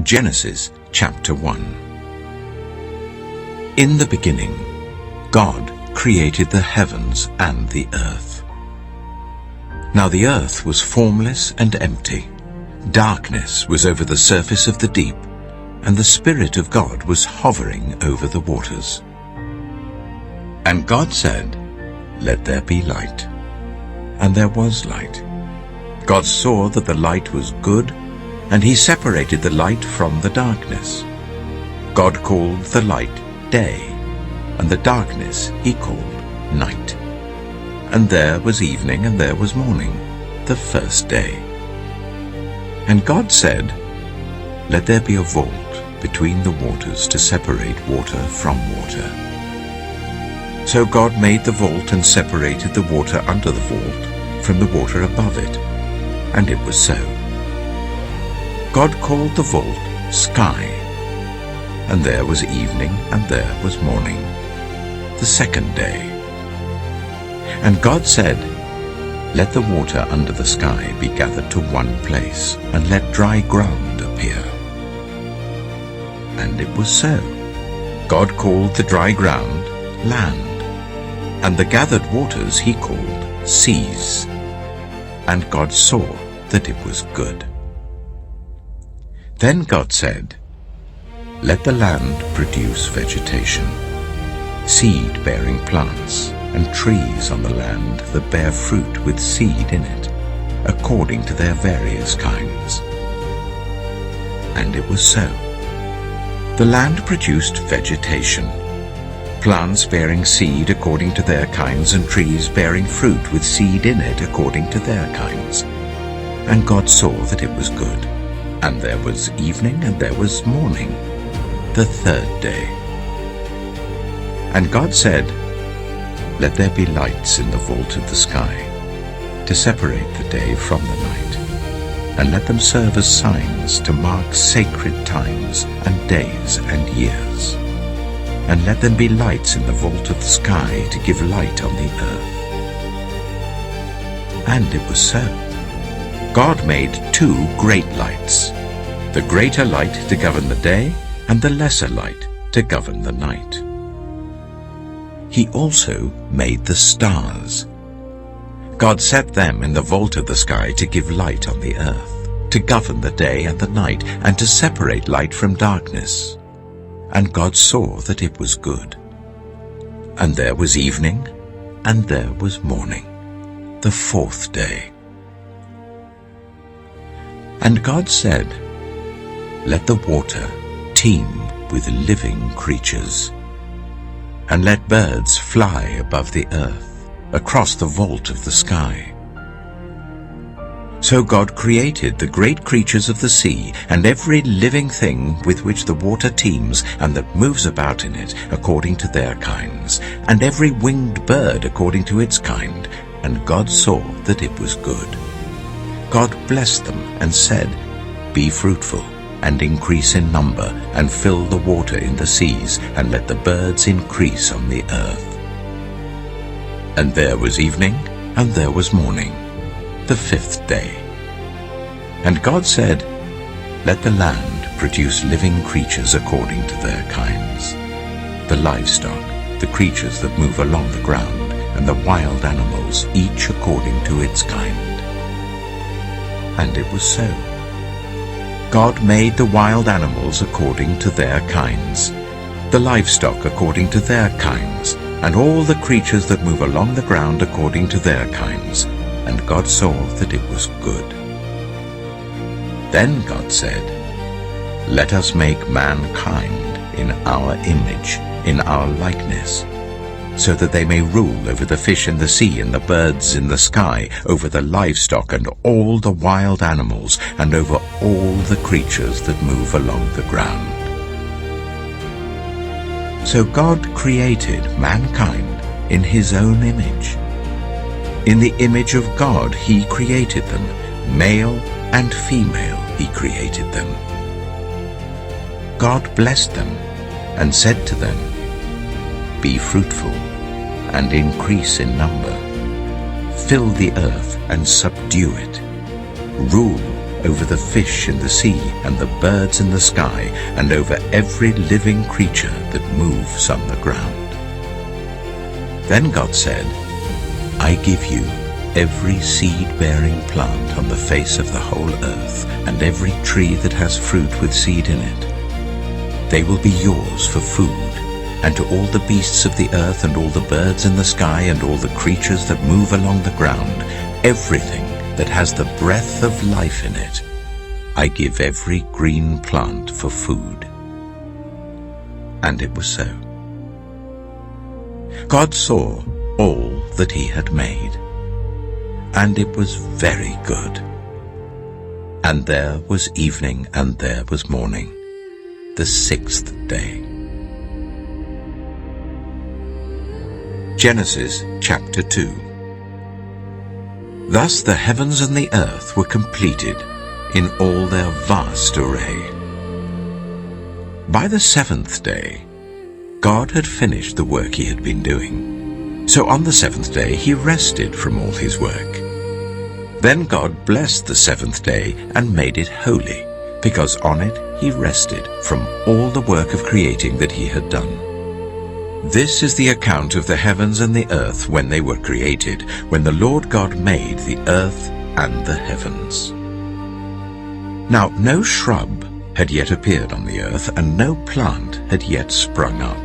Genesis chapter 1. In the beginning, God created the heavens and the earth. Now the earth was formless and empty. Darkness was over the surface of the deep, and the Spirit of God was hovering over the waters. And God said, "Let there be light." And there was light. God saw that the light was good, and he separated the light from the darkness. God called the light day, and the darkness he called night. And there was evening and there was morning, the first day. And God said, "Let there be a vault between the waters to separate water from water." So God made the vault and separated the water under the vault from the water above it, and it was so. God called the vault sky, and there was evening and there was morning, the second day. And God said, "Let the water under the sky be gathered to one place, and let dry ground appear." And it was so. God called the dry ground land, and the gathered waters he called seas. And God saw that it was good. Then God said, "Let the land produce vegetation, seed-bearing plants, and trees on the land that bear fruit with seed in it, according to their various kinds." And it was so. The land produced vegetation, plants bearing seed according to their kinds, and trees bearing fruit with seed in it according to their kinds. And God saw that it was good. And there was evening and there was morning, the third day. And God said, "Let there be lights in the vault of the sky, to separate the day from the night, and let them serve as signs to mark sacred times and days and years. And let them be lights in the vault of the sky to give light on the earth." And it was so. God made two great lights, the greater light to govern the day, and the lesser light to govern the night. He also made the stars. God set them in the vault of the sky to give light on the earth, to govern the day and the night, and to separate light from darkness. And God saw that it was good. And there was evening, and there was morning, the fourth day. And God said, "Let the water teem with living creatures, and let birds fly above the earth, across the vault of the sky." So God created the great creatures of the sea, and every living thing with which the water teems and that moves about in it according to their kinds, and every winged bird according to its kind. And God saw that it was good. God blessed them and said, "Be fruitful, and increase in number, and fill the water in the seas, and let the birds increase on the earth." And there was evening, and there was morning, the fifth day. And God said, "Let the land produce living creatures according to their kinds, the livestock, the creatures that move along the ground, and the wild animals, each according to its kind." And it was so. God made the wild animals according to their kinds, the livestock according to their kinds, and all the creatures that move along the ground according to their kinds. And God saw that it was good. Then God said, "Let us make mankind in our image, in our likeness, so that they may rule over the fish in the sea and the birds in the sky, over the livestock and all the wild animals, and over all the creatures that move along the ground." So God created mankind in his own image. In the image of God he created them, male and female he created them. God blessed them and said to them, "Be fruitful and increase in number. Fill the earth and subdue it. Rule over the fish in the sea and the birds in the sky, and over every living creature that moves on the ground. Then God said, I give you every seed-bearing plant on the face of the whole earth, and every tree that has fruit with seed in it. They will be yours for food, and to all the beasts of the earth and all the birds in the sky and all the creatures that move along the ground, everything that has the breath of life in it, I give every green plant for food. And it was so. God saw all that he had made, and it was very good. And there was evening and there was morning, the sixth day. Genesis chapter 2. Thus the heavens and the earth were completed in all their vast array. By the seventh day, God had finished the work he had been doing. So on the seventh day he rested from all his work. Then God blessed the seventh day and made it holy, because on it he rested from all the work of creating that he had done. This is the account of the heavens and the earth when they were created, when the Lord God made the earth and the heavens. Now no shrub had yet appeared on the earth, and no plant had yet sprung up.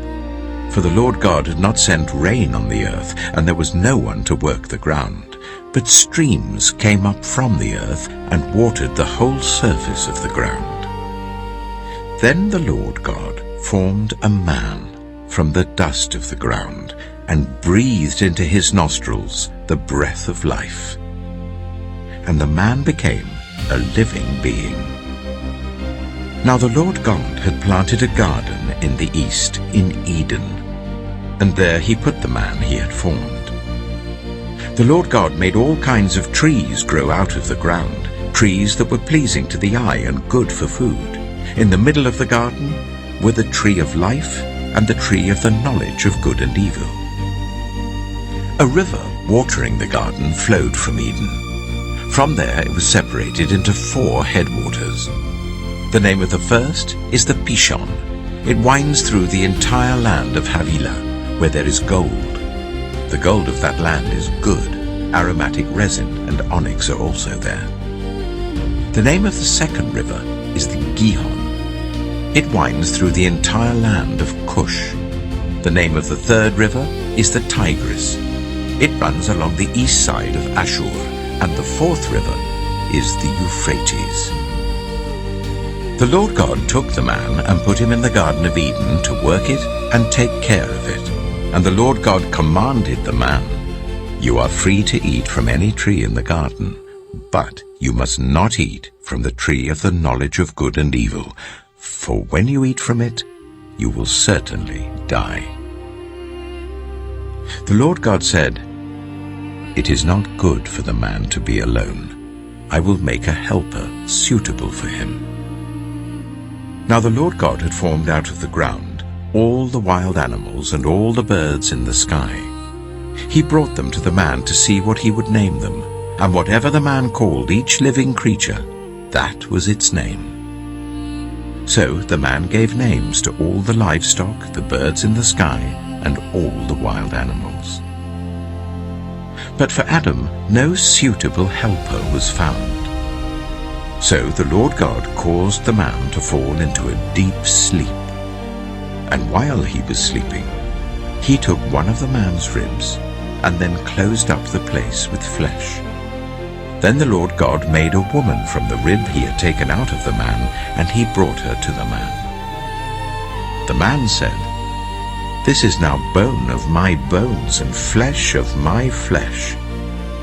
For the Lord God had not sent rain on the earth, and there was no one to work the ground. But streams came up from the earth and watered the whole surface of the ground. Then the Lord God formed a man from the dust of the ground, and breathed into his nostrils the breath of life. And the man became a living being. Now the Lord God had planted a garden in the east, in Eden, and there he put the man he had formed. The Lord God made all kinds of trees grow out of the ground, trees that were pleasing to the eye and good for food. In the middle of the garden were the tree of life and the tree of the knowledge of good and evil. A river watering the garden flowed from Eden. From there it was separated into 4 headwaters. The name of the first is the Pishon. It winds through the entire land of Havilah, where there is gold. The gold of that land is good. Aromatic resin and onyx are also there. The name of the second river is the Gihon. It winds through the entire land of Cush. The name of the third river is the Tigris. It runs along the east side of Ashur, and the fourth river is the Euphrates. The Lord God took the man and put him in the Garden of Eden to work it and take care of it. And the Lord God commanded the man, You are free to eat from any tree in the garden, but you must not eat from the tree of the knowledge of good and evil, for when you eat from it, you will certainly die. The Lord God said, It is not good for the man to be alone. I will make a helper suitable for him. Now the Lord God had formed out of the ground all the wild animals and all the birds in the sky. He brought them to the man to see what he would name them, and whatever the man called each living creature, that was its name. So the man gave names to all the livestock, the birds in the sky, and all the wild animals. But for Adam no suitable helper was found. So the Lord God caused the man to fall into a deep sleep. And while he was sleeping, he took one of the man's ribs and then closed up the place with flesh. Then the Lord God made a woman from the rib he had taken out of the man, and he brought her to the man. The man said, This is now bone of my bones and flesh of my flesh.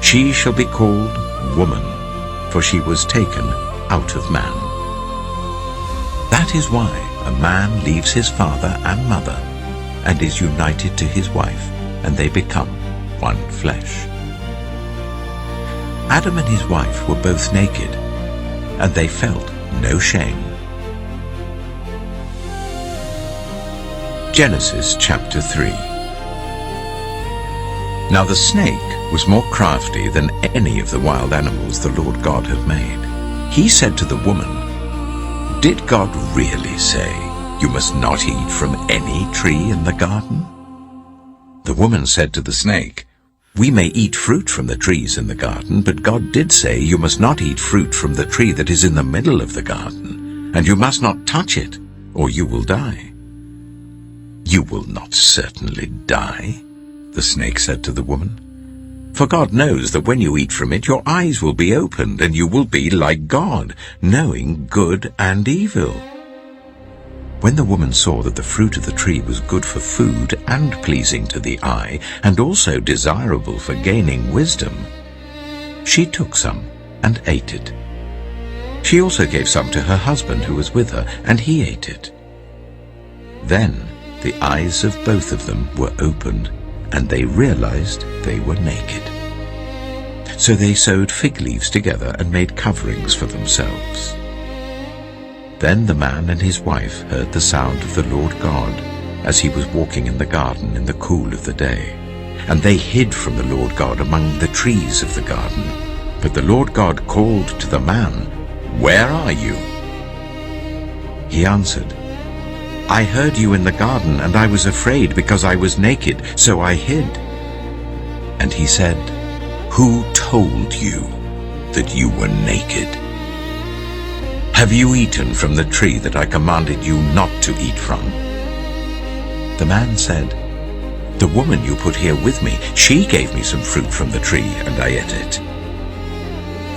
She shall be called woman, for she was taken out of man. That is why a man leaves his father and mother and is united to his wife, and they become one flesh. Adam and his wife were both naked, and they felt no shame. Genesis chapter 3. Now the snake was more crafty than any of the wild animals the Lord God had made. He said to the woman, "Did God really say, 'You must not eat from any tree in the garden'?" The woman said to the snake, "We may eat fruit from the trees in the garden, but God did say, 'You must not eat fruit from the tree that is in the middle of the garden, and you must not touch it, or you will die.'" "You will not certainly die," the snake said to the woman. "For God knows that when you eat from it, your eyes will be opened, and you will be like God, knowing good and evil." When the woman saw that the fruit of the tree was good for food and pleasing to the eye, and also desirable for gaining wisdom, she took some and ate it. She also gave some to her husband who was with her, and he ate it. Then the eyes of both of them were opened, and they realized they were naked. So they sewed fig leaves together and made coverings for themselves. Then the man and his wife heard the sound of the Lord God as he was walking in the garden in the cool of the day. And they hid from the Lord God among the trees of the garden. But the Lord God called to the man, "Where are you?" He answered, "I heard you in the garden, and I was afraid because I was naked, so I hid." And he said, "Who told you that you were naked? Have you eaten from the tree that I commanded you not to eat from?" The man said, "The woman you put here with me, she gave me some fruit from the tree, and I ate it."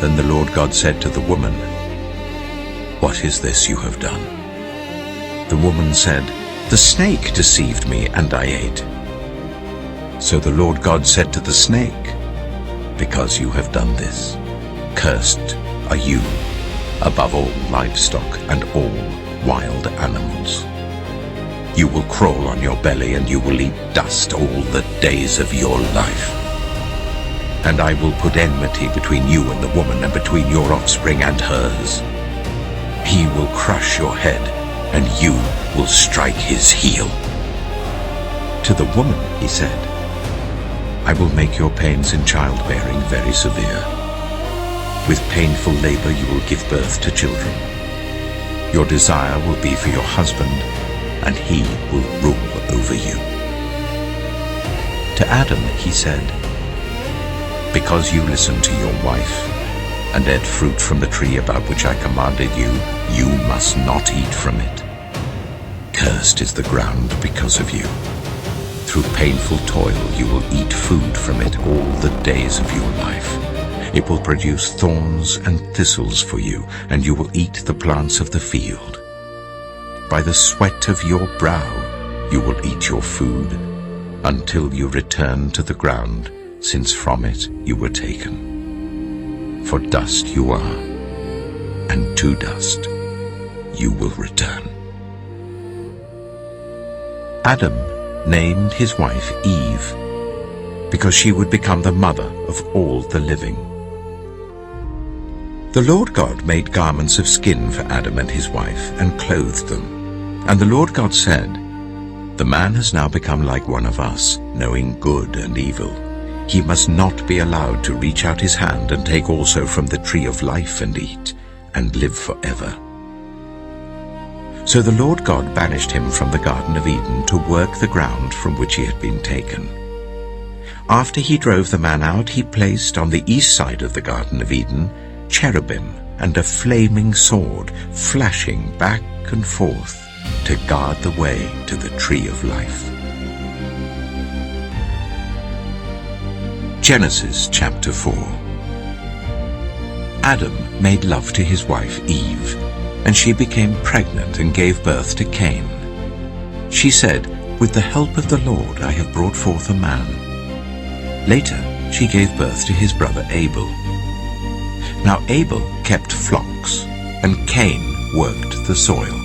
Then the Lord God said to the woman, "What is this you have done?" The woman said, "The snake deceived me, and I ate." So the Lord God said to the snake, "Because you have done this, cursed are you above all livestock and all wild animals. You will crawl on your belly, and you will eat dust all the days of your life. And I will put enmity between you and the woman, and between your offspring and hers. He will crush your head, and you will strike his heel." To the woman he said, "I will make your pains in childbearing very severe. With painful labor you will give birth to children. Your desire will be for your husband, and he will rule over you." To Adam he said, "Because you listened to your wife, and ate fruit from the tree about which I commanded you, you must not eat from it. Cursed is the ground because of you. Through painful toil you will eat food from it all the days of your life. It will produce thorns and thistles for you, and you will eat the plants of the field. By the sweat of your brow you will eat your food, until you return to the ground, since from it you were taken. For dust you are, and to dust you will return." Adam named his wife Eve, because she would become the mother of all the living. The Lord God made garments of skin for Adam and his wife, and clothed them. And the Lord God said, "The man has now become like one of us, knowing good and evil. He must not be allowed to reach out his hand and take also from the tree of life and eat, and live forever." So the Lord God banished him from the Garden of Eden to work the ground from which he had been taken. After he drove the man out, he placed on the east side of the Garden of Eden cherubim and a flaming sword flashing back and forth to guard the way to the tree of life. Genesis chapter 4. Adam made love to his wife Eve, and she became pregnant and gave birth to Cain. She said, "With the help of the Lord I have brought forth a man." Later she gave birth to his brother Abel. Now Abel kept flocks, and Cain worked the soil.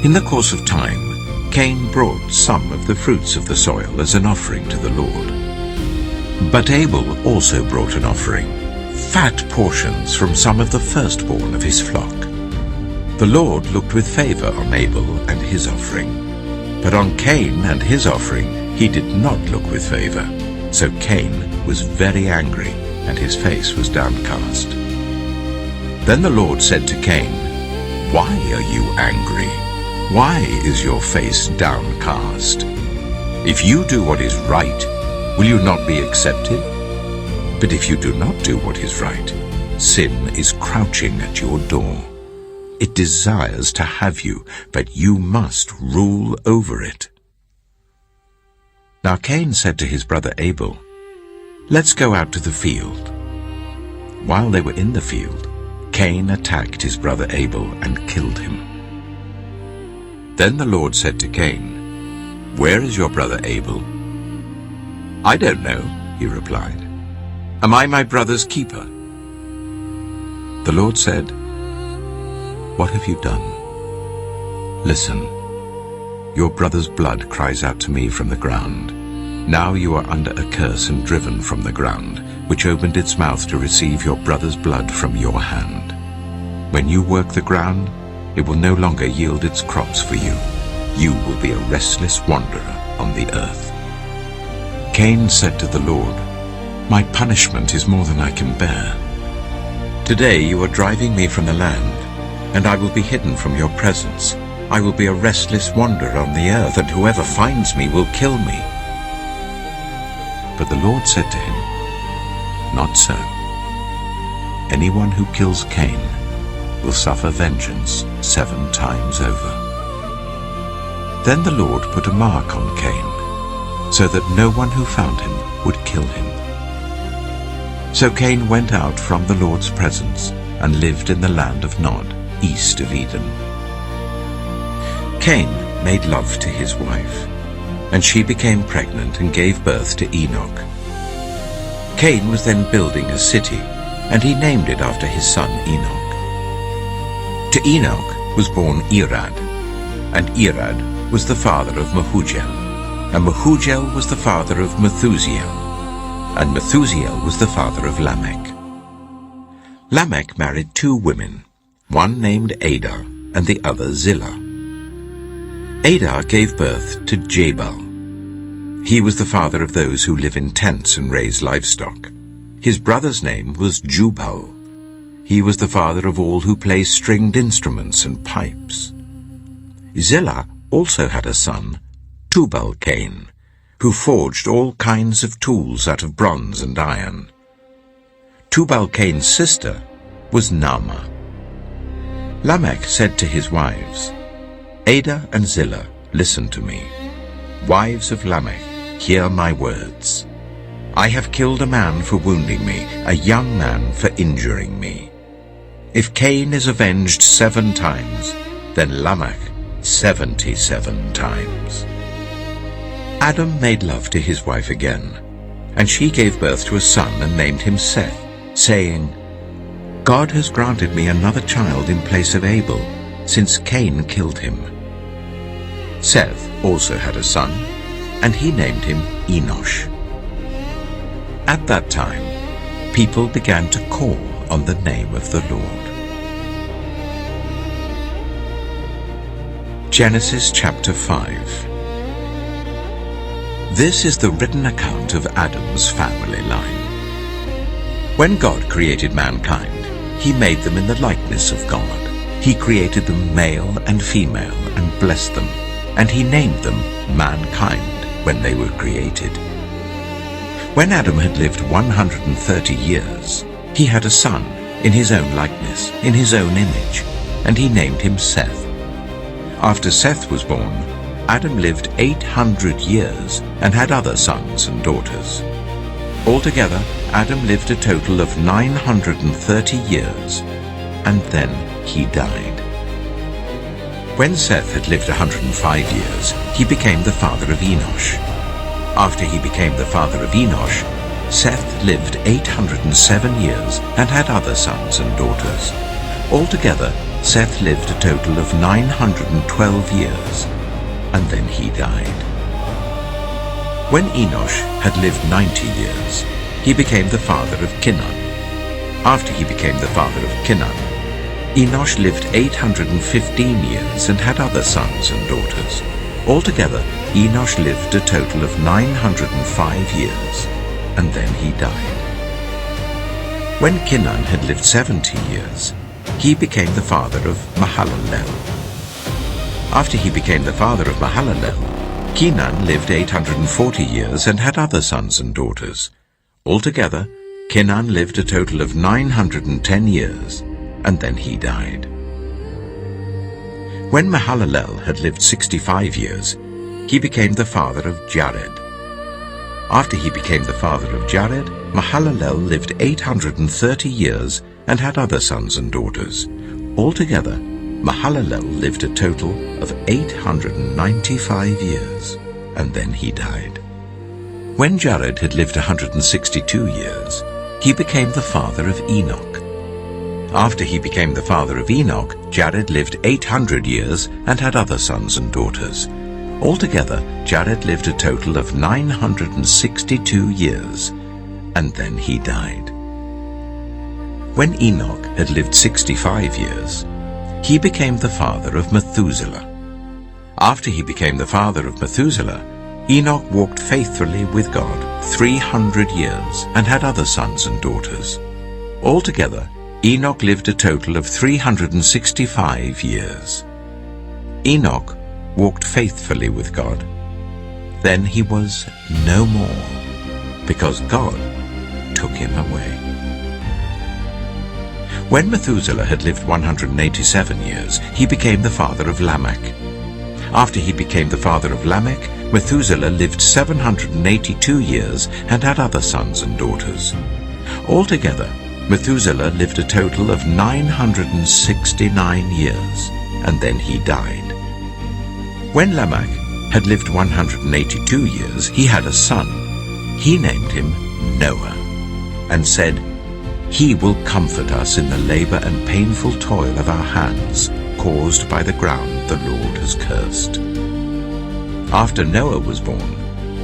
In the course of time, Cain brought some of the fruits of the soil as an offering to the Lord. But Abel also brought an offering, fat portions from some of the firstborn of his flock. The Lord looked with favor on Abel and his offering, but on Cain and his offering he did not look with favor. So Cain was very angry, and his face was downcast. Then the Lord said to Cain, "Why are you angry? Why is your face downcast? If you do what is right, will you not be accepted? But if you do not do what is right, sin is crouching at your door. It desires to have you, but you must rule over it." Now Cain said to his brother Abel, "Let's go out to the field." While they were in the field, Cain attacked his brother Abel and killed him. Then the Lord said to Cain, "Where is your brother Abel?" "I don't know," he replied. "Am I my brother's keeper?" The Lord said, "What have you done? Listen, your brother's blood cries out to me from the ground. Now you are under a curse and driven from the ground, which opened its mouth to receive your brother's blood from your hand. When you work the ground, it will no longer yield its crops for you. You will be a restless wanderer on the earth." Cain said to the Lord, "My punishment is more than I can bear. Today you are driving me from the land, and I will be hidden from your presence. I will be a restless wanderer on the earth, and whoever finds me will kill me." But the Lord said to him, "Not so. Anyone who kills Cain will suffer vengeance 7 times over." Then the Lord put a mark on Cain, so that no one who found him would kill him. So Cain went out from the Lord's presence and lived in the land of Nod, east of Eden. Cain made love to his wife, and she became pregnant and gave birth to Enoch. Cain was then building a city, and he named it after his son Enoch. To Enoch was born Irad, and Irad was the father of Mehujael, and Mehujael was the father of Methusael, and Methusael was the father of Lamech. Lamech married 2 women, one named Ada and the other Zillah. Ada gave birth to Jabal. He was the father of those who live in tents and raise livestock. His brother's name was Jubal. He was the father of all who play stringed instruments and pipes. Zillah also had a son, Tubal-Cain, who forged all kinds of tools out of bronze and iron. Tubal-Cain's sister was Naamah. Lamech said to his wives, "Ada and Zillah, listen to me. Wives of Lamech, hear my words. I have killed a man for wounding me, a young man for injuring me. If Cain is avenged 7 times, then Lamech 77 times." Adam made love to his wife again, and she gave birth to a son and named him Seth, saying, "God has granted me another child in place of Abel, since Cain killed him." Seth also had a son, and he named him Enosh. At that time, people began to call on the name of the Lord. Genesis chapter 5. This is the written account of Adam's family line. When God created mankind, he made them in the likeness of God. He created them male and female and blessed them, and he named them mankind when they were created. When Adam had lived 130 years, he had a son in his own likeness, in his own image, and he named him Seth. After Seth was born, Adam lived 800 years and had other sons and daughters. Altogether, Adam lived a total of 930 years, and then he died. When Seth had lived 105 years, he became the father of Enosh. After he became the father of Enosh, Seth lived 807 years and had other sons and daughters. Altogether, Seth lived a total of 912 years, and then he died. When Enosh had lived 90 years, he became the father of Kenan. After he became the father of Kenan, Enosh lived 815 years and had other sons and daughters. Altogether, Enosh lived a total of 905 years, and then he died. When Kenan had lived 70 years, he became the father of Mahalalel. After he became the father of Mahalalel, Kenan lived 840 years and had other sons and daughters. Altogether, Kenan lived a total of 910 years, and then he died. When Mahalalel had lived 65 years, he became the father of Jared. After he became the father of Jared, Mahalalel lived 830 years and had other sons and daughters. Altogether, Mahalalel lived a total of 895 years, and then he died. When Jared had lived 162 years, he became the father of Enoch. After he became the father of Enoch, Jared lived 800 years and had other sons and daughters. Altogether, Jared lived a total of 962 years, and then he died. When Enoch had lived 65 years, he became the father of Methuselah. After he became the father of Methuselah, Enoch walked faithfully with God 300 years and had other sons and daughters. Altogether, Enoch lived a total of 365 years. Enoch walked faithfully with God. Then he was no more, because God took him away. When Methuselah had lived 187 years, he became the father of Lamech. After he became the father of Lamech, Methuselah lived 782 years and had other sons and daughters. Altogether, Methuselah lived a total of 969 years, and then he died. When Lamech had lived 182 years, he had a son. He named him Noah, and said, "He will comfort us in the labor and painful toil of our hands, caused by the ground the Lord has cursed." After Noah was born,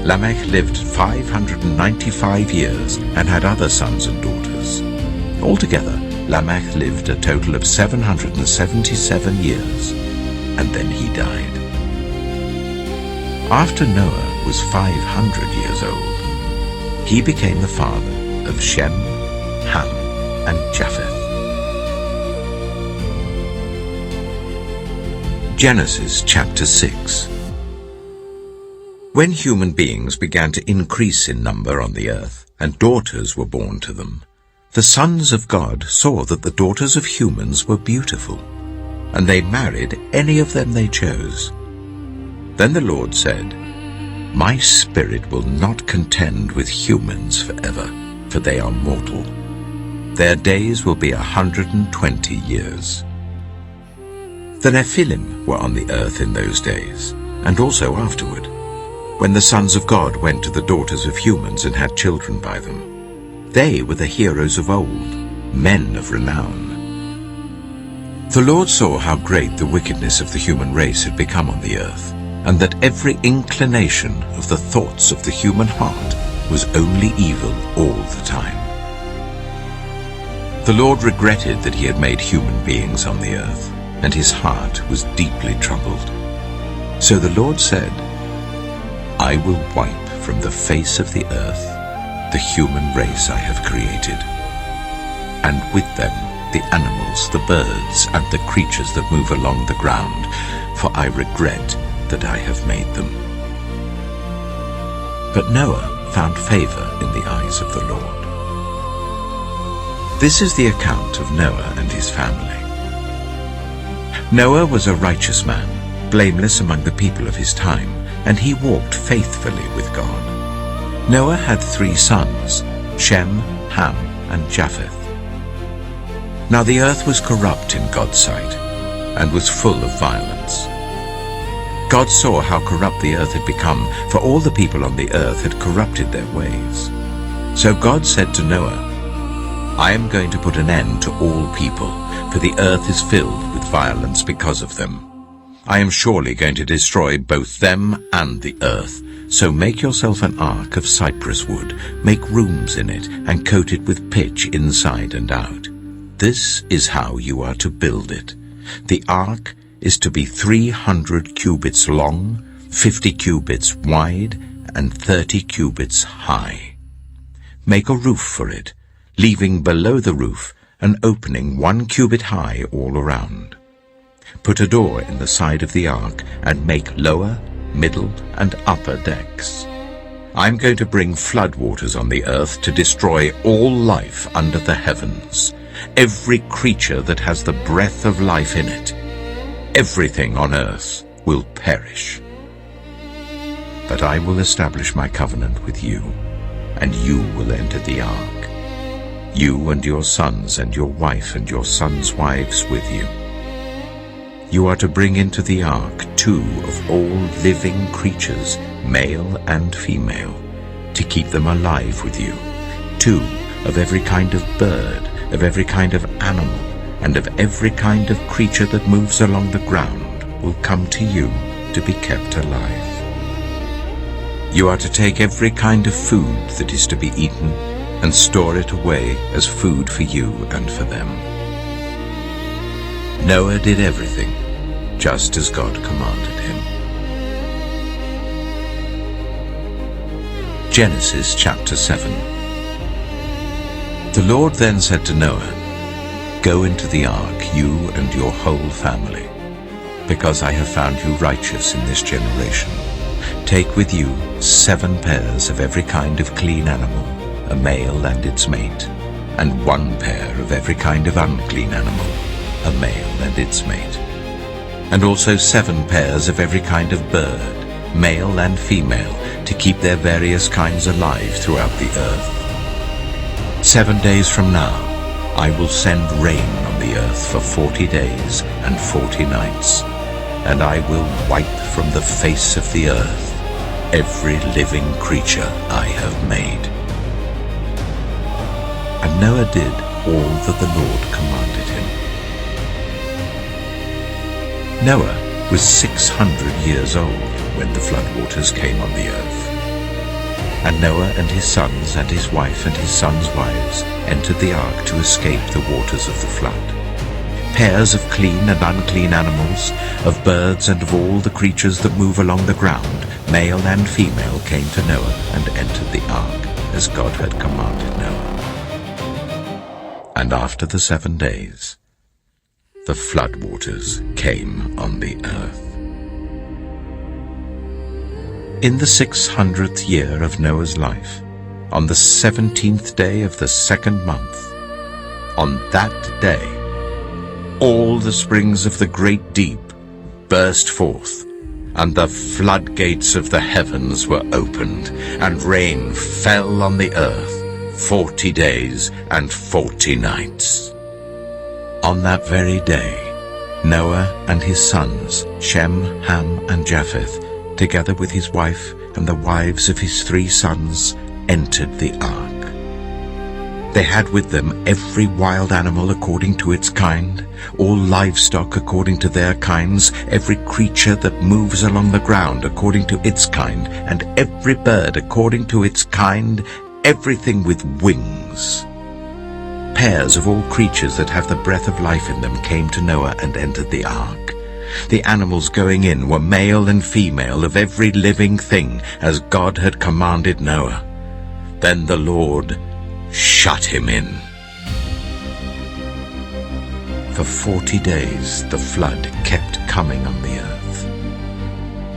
Lamech lived 595 years and had other sons and daughters. Altogether, Lamech lived a total of 777 years, and then he died. After Noah was 500 years old, he became the father of Shem, Ham, and Japheth. Genesis chapter 6. When human beings began to increase in number on the earth, and daughters were born to them, the sons of God saw that the daughters of humans were beautiful, and they married any of them they chose. Then the Lord said, "My spirit will not contend with humans forever, for they are mortal. Their days will be 120 years. The Nephilim were on the earth in those days, and also afterward, when the sons of God went to the daughters of humans and had children by them. They were the heroes of old, men of renown. The Lord saw how great the wickedness of the human race had become on the earth, and that every inclination of the thoughts of the human heart was only evil all the time. The Lord regretted that he had made human beings on the earth, and his heart was deeply troubled. So the Lord said, "I will wipe from the face of the earth the human race I have created, and with them the animals, the birds, and the creatures that move along the ground, for I regret that I have made them." But Noah found favor in the eyes of the Lord. This is the account of Noah and his family. Noah was a righteous man, blameless among the people of his time, and he walked faithfully with God. Noah had 3 sons, Shem, Ham, and Japheth. Now the earth was corrupt in God's sight, and was full of violence. God saw how corrupt the earth had become, for all the people on the earth had corrupted their ways. So God said to Noah, "I am going to put an end to all people, for the earth is filled with violence because of them. I am surely going to destroy both them and the earth. So make yourself an ark of cypress wood, make rooms in it, and coat it with pitch inside and out. This is how you are to build it. The ark is to be 300 cubits long, 50 cubits wide, and 30 cubits high. Make a roof for it, leaving below the roof an opening 1 cubit high all around. Put a door in the side of the ark, and make lower, middle, and upper decks. I'm going to bring floodwaters on the earth to destroy all life under the heavens, every creature that has the breath of life in it. Everything on earth will perish. But I will establish my covenant with you, and you will enter the ark, you and your sons and your wife and your sons' wives with you. You are to bring into the ark 2 of all living creatures, male and female, to keep them alive with you. 2 of every kind of bird, of every kind of animal, and of every kind of creature that moves along the ground will come to you to be kept alive. You are to take every kind of food that is to be eaten and store it away as food for you and for them. Noah did everything just as God commanded him. Genesis chapter 7. The Lord then said to Noah, "Go into the ark, you and your whole family, because I have found you righteous in this generation. Take with you 7 pairs of every kind of clean animal, a male and its mate, and 1 pair of every kind of unclean animal, a male and its mate, and also 7 pairs of every kind of bird, male and female, to keep their various kinds alive throughout the earth. 7 days from now, I will send rain on the earth for 40 days and 40 nights, and I will wipe from the face of the earth every living creature I have made." And Noah did all that the Lord commanded him. Noah was 600 years old when the floodwaters came on the earth. And Noah and his sons and his wife and his sons' wives entered the ark to escape the waters of the flood. Pairs of clean and unclean animals, of birds and of all the creatures that move along the ground, male and female, came to Noah and entered the ark as God had commanded Noah. And after the 7 days, the floodwaters came on the earth. In the 600th year of Noah's life, on the 17th day of the 2nd month, on that day, all the springs of the great deep burst forth, and the floodgates of the heavens were opened, and rain fell on the earth 40 days and 40 nights. On that very day, Noah and his sons, Shem, Ham, and Japheth, together with his wife and the wives of his 3 sons, entered the ark. They had with them every wild animal according to its kind, all livestock according to their kinds, every creature that moves along the ground according to its kind, and every bird according to its kind, everything with wings. Pairs of all creatures that have the breath of life in them came to Noah and entered the ark. The animals going in were male and female of every living thing, as God had commanded Noah. Then the Lord shut him in. For 40 days the flood kept coming on the earth.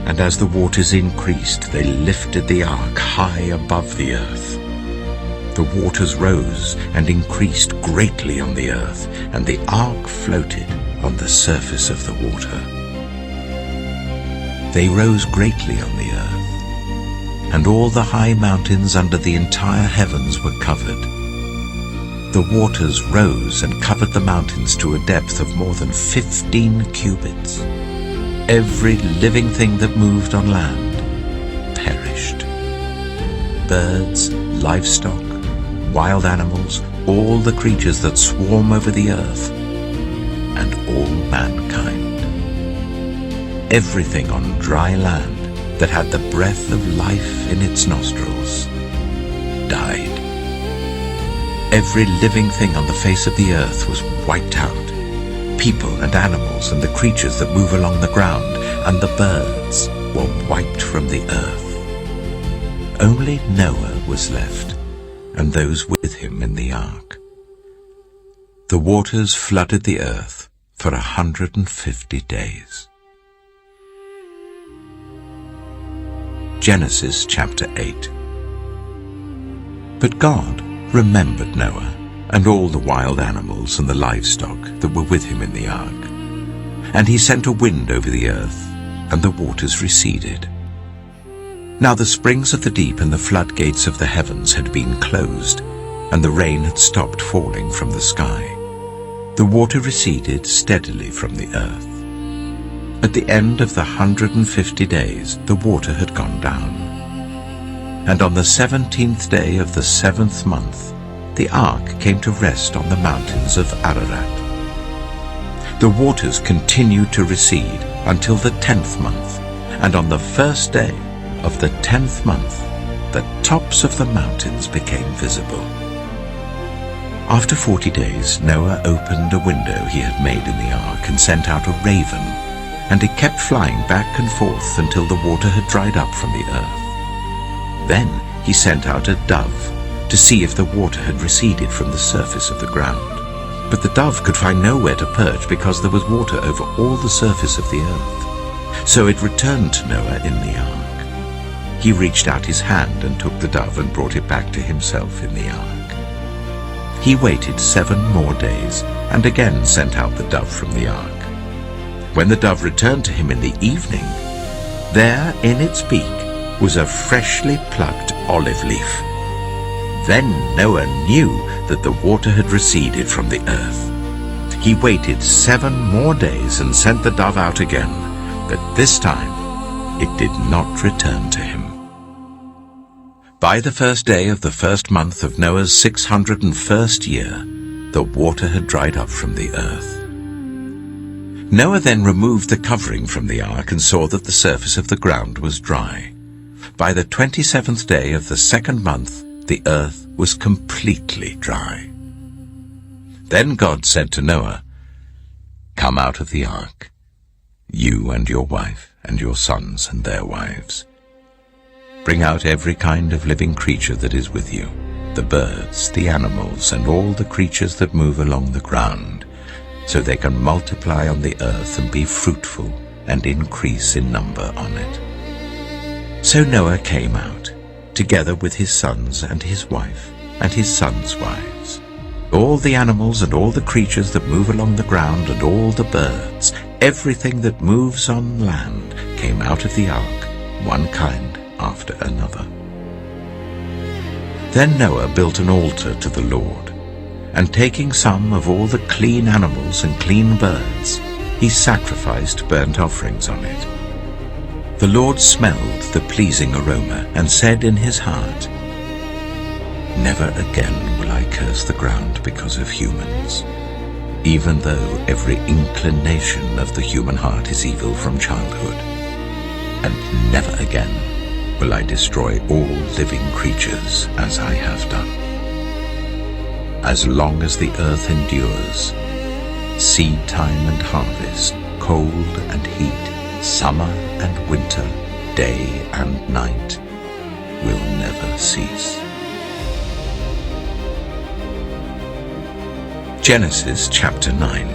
And as the waters increased, they lifted the ark high above the earth. The waters rose and increased greatly on the earth, and the ark floated on the surface of the water. They rose greatly on the earth, and all the high mountains under the entire heavens were covered. The waters rose and covered the mountains to a depth of more than 15 cubits. Every living thing that moved on land perished. Birds, livestock, wild animals, all the creatures that swarm over the earth, and all mankind. Everything on dry land that had the breath of life in its nostrils died. Every living thing on the face of the earth was wiped out. People and animals and the creatures that move along the ground and the birds were wiped from the earth. Only Noah was left, and those with him in the ark. the waters flooded the earth for 150 days. Genesis chapter 8. But God remembered Noah and all the wild animals and the livestock that were with him in the ark. And he sent a wind over the earth, and the waters receded. Now the springs of the deep and the floodgates of the heavens had been closed, and the rain had stopped falling from the sky. The water receded steadily from the earth. At the end of the 150 days, the water had gone down. And on the 17th day of the 7th month, the ark came to rest on the mountains of Ararat. The waters continued to recede until the 10th month, and on the first day of the 10th month, the tops of the mountains became visible. After 40 days, Noah opened a window he had made in the ark and sent out a raven, and it kept flying back and forth until the water had dried up from the earth. Then he sent out a dove to see if the water had receded from the surface of the ground. But the dove could find nowhere to perch because there was water over all the surface of the earth. So it returned to Noah in the ark. He reached out his hand and took the dove and brought it back to himself in the ark. He waited 7 more days and again sent out the dove from the ark. When the dove returned to him in the evening, there in its beak was a freshly plucked olive leaf. Then Noah knew that the water had receded from the earth. He waited 7 more days and sent the dove out again, but this time it did not return to him. By the first day of the 1st month of Noah's 601st year, the water had dried up from the earth. Noah then removed the covering from the ark and saw that the surface of the ground was dry. By the 27th day of the 2nd month, the earth was completely dry. Then God said to Noah, "Come out of the ark, you and your wife and your sons and their wives. Bring out every kind of living creature that is with you, the birds, the animals, and all the creatures that move along the ground, so they can multiply on the earth and be fruitful and increase in number on it." So Noah came out, together with his sons and his wife and his sons' wives. All the animals and all the creatures that move along the ground and all the birds, everything that moves on land, came out of the ark, one kind after another. Then Noah built an altar to the Lord, and taking some of all the clean animals and clean birds, he sacrificed burnt offerings on it. The Lord smelled the pleasing aroma and said in his heart, "Never again will I curse the ground because of humans, even though every inclination of the human heart is evil from childhood. And never again will I destroy all living creatures as I have done. As long as the earth endures, seed time and harvest, cold and heat, summer and winter, day and night, will never cease." Genesis chapter 9.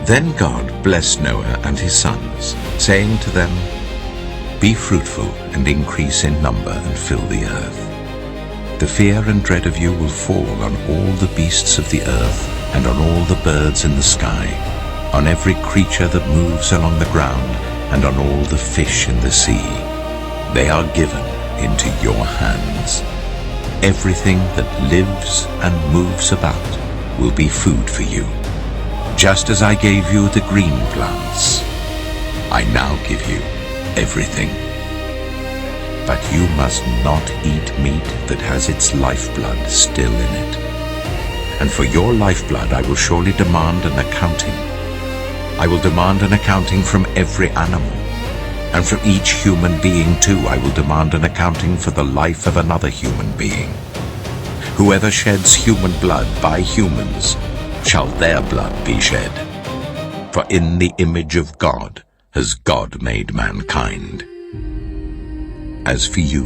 Then God blessed Noah and his sons, saying to them, "Be fruitful and increase in number and fill the earth. The fear and dread of you will fall on all the beasts of the earth and on all the birds in the sky, on every creature that moves along the ground, and on all the fish in the sea. They are given into your hands. Everything that lives and moves about will be food for you. Just as I gave you the green plants, I now give you everything. But you must not eat meat that has its lifeblood still in it. And for your lifeblood I will surely demand an accounting. I will demand an accounting from every animal, and from each human being too I will demand an accounting for the life of another human being. Whoever sheds human blood by humans, shall their blood be shed. For in the image of God has God made mankind. As for you,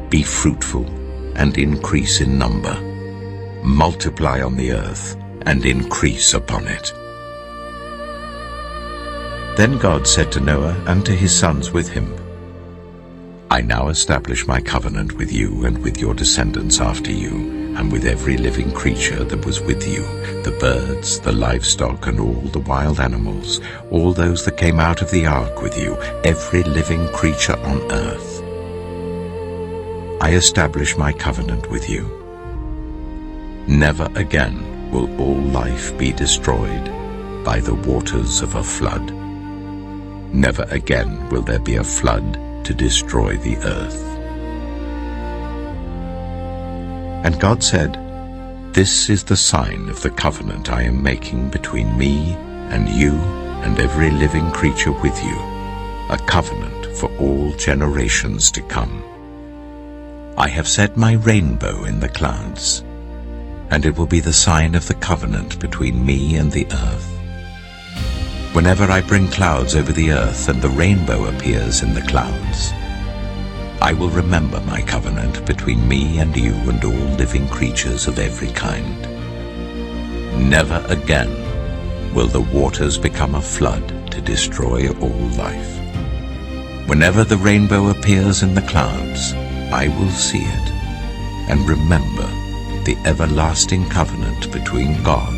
be fruitful and increase in number. multiply on the earth, and increase upon it." Then God said to Noah and to his sons with him, "I now establish my covenant with you and with your descendants after you, and with every living creature that was with you, the birds, the livestock, and all the wild animals, all those that came out of the ark with you, every living creature on earth. I establish my covenant with you. Never again will all life be destroyed by the waters of a flood. Never again will there be a flood to destroy the earth." And God said, "This is the sign of the covenant I am making between me and you and every living creature with you, a covenant for all generations to come. I have set my rainbow in the clouds, and it will be the sign of the covenant between me and the earth. Whenever I bring clouds over the earth and the rainbow appears in the clouds, I will remember my covenant between me and you and all living creatures of every kind. Never again will the waters become a flood to destroy all life. Whenever the rainbow appears in the clouds, I will see it and remember the everlasting covenant between God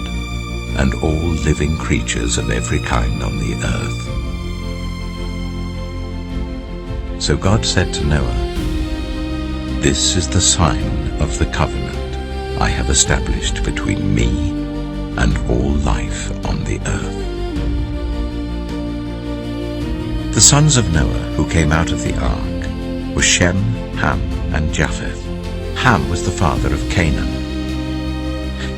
and all living creatures of every kind on the earth." So God said to Noah, "This is the sign of the covenant I have established between me and all life on the earth." The sons of Noah who came out of the ark were Shem, Ham, and Japheth. Ham was the father of Canaan.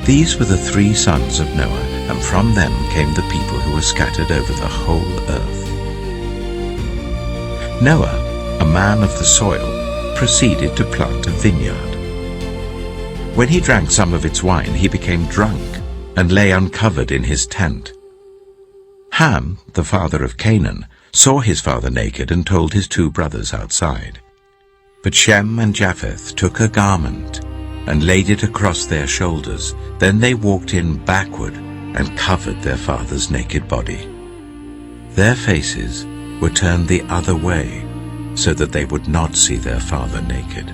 These were the three sons of Noah, and from them came the people who were scattered over the whole earth. Noah, a man of the soil, proceeded to plant a vineyard. When he drank some of its wine, he became drunk and lay uncovered in his tent. Ham, the father of Canaan, saw his father naked and told his two brothers outside. But Shem and Japheth took a garment and laid it across their shoulders. Then they walked in backward and covered their father's naked body. Their faces were turned the other way, so that they would not see their father naked.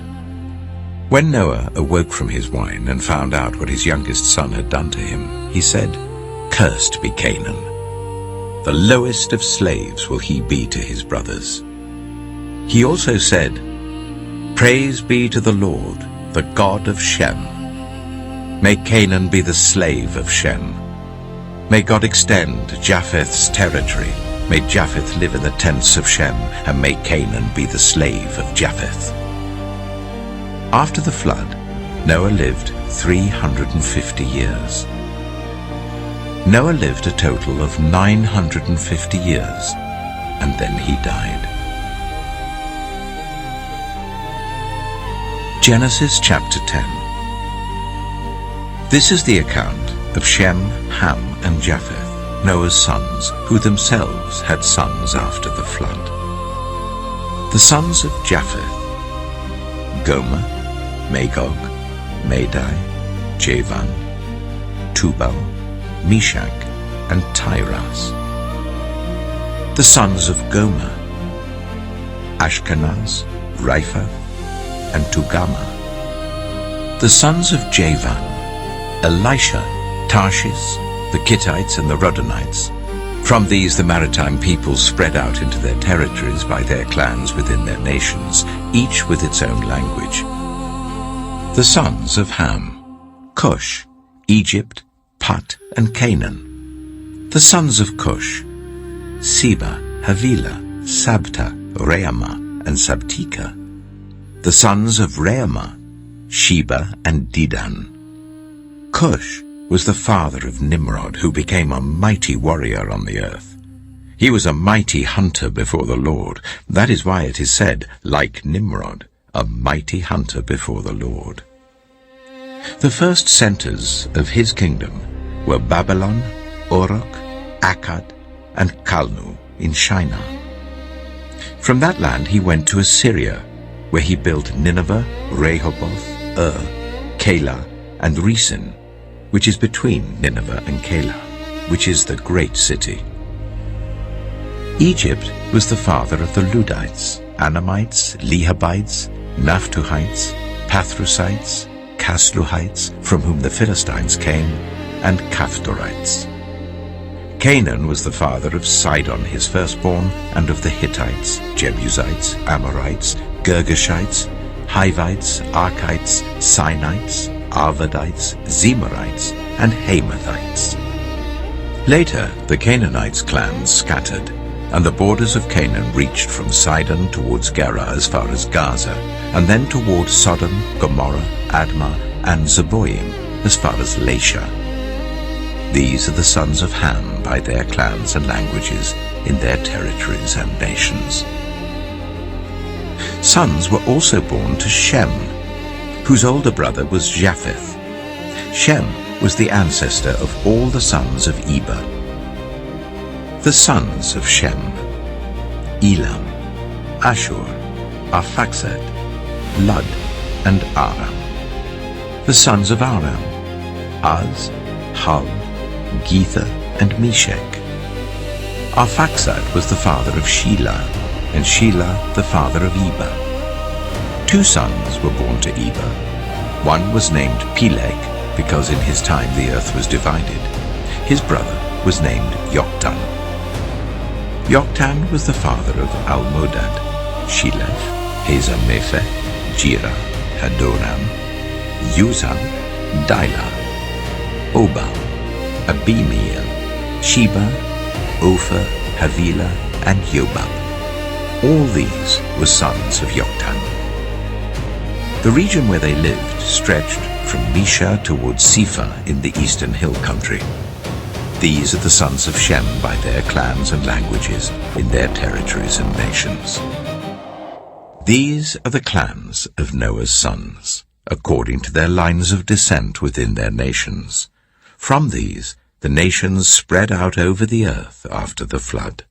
When Noah awoke from his wine and found out what his youngest son had done to him, he said, "Cursed be Canaan. The lowest of slaves will he be to his brothers." He also said, "Praise be to the Lord, the God of Shem. May Canaan be the slave of Shem. May God extend Japheth's territory. May Japheth live in the tents of Shem, and may Canaan be the slave of Japheth." After the flood, Noah lived 350 years. Noah lived a total of 950 years, and then he died. Genesis chapter 10. This is the account of Shem, Ham, and Japheth, Noah's sons, who themselves had sons after the flood. The sons of Japheth: Gomer, Magog, Madai, Javan, Tubal, Meshach, and Tiras. The sons of Gomer: Ashkenaz, Riphath, and Togarmah. The sons of Javan: Elisha, Tarshish, the Kittites, and the Rodanites. From these the maritime peoples spread out into their territories by their clans within their nations, each with its own language. The sons of Ham: Cush, Egypt, Put, and Canaan. The sons of Cush: Seba, Havilah, Sabta, Reamah, and Sabtika. The sons of Reamah: Sheba and Dedan. Cush was the father of Nimrod, who became a mighty warrior on the earth. He was a mighty hunter before the Lord. That is why it is said, like Nimrod, a mighty hunter before the Lord. The first centers of his kingdom were Babylon, Uruk, Akkad, and Calnu in Shinar. From that land he went to Assyria, where he built Nineveh, Rehoboth, Calah, and Resen, which is between Nineveh and Calah, which is the great city. Egypt was the father of the Ludites, Anamites, Lehabites, Naphtuhites, Pathrusites, Casluhites, from whom the Philistines came, and Caphtorites. Canaan was the father of Sidon his firstborn, and of the Hittites, Jebusites, Amorites, Girgashites, Hivites, Archites, Sinites, Arvadites, Zemarites, and Hamathites. Later the Canaanites' clans scattered, and the borders of Canaan reached from Sidon towards Gerar as far as Gaza, and then towards Sodom, Gomorrah, Admah, and Zeboim as far as Lasha. These are the sons of Ham by their clans and languages, in their territories and nations. Sons were also born to Shem, whose older brother was Japheth. Shem was the ancestor of all the sons of Eber. The sons of Shem: Elam, Ashur, Arphaxad, Lud, and Aram. The sons of Aram: Az, Hul, Gether, and Meshech. Arphaxad was the father of Shelah, and Shelah the father of Eber. 2 sons were born to Eber. One was named Peleg, because in his time the earth was divided. His brother was named Joktan. Joktan was the father of Almodad, Sheleph, Hazarmephet, Jira, Hadoram, Uzam, Dila, Obal, Abimeel, Sheba, Ophir, Havilah, and Jobab. All these were sons of Joktan. The region where they lived stretched from Mesha towards Sephah in the eastern hill country. These are the sons of Shem by their clans and languages, in their territories and nations. These are the clans of Noah's sons, according to their lines of descent within their nations. From these, the nations spread out over the earth after the flood.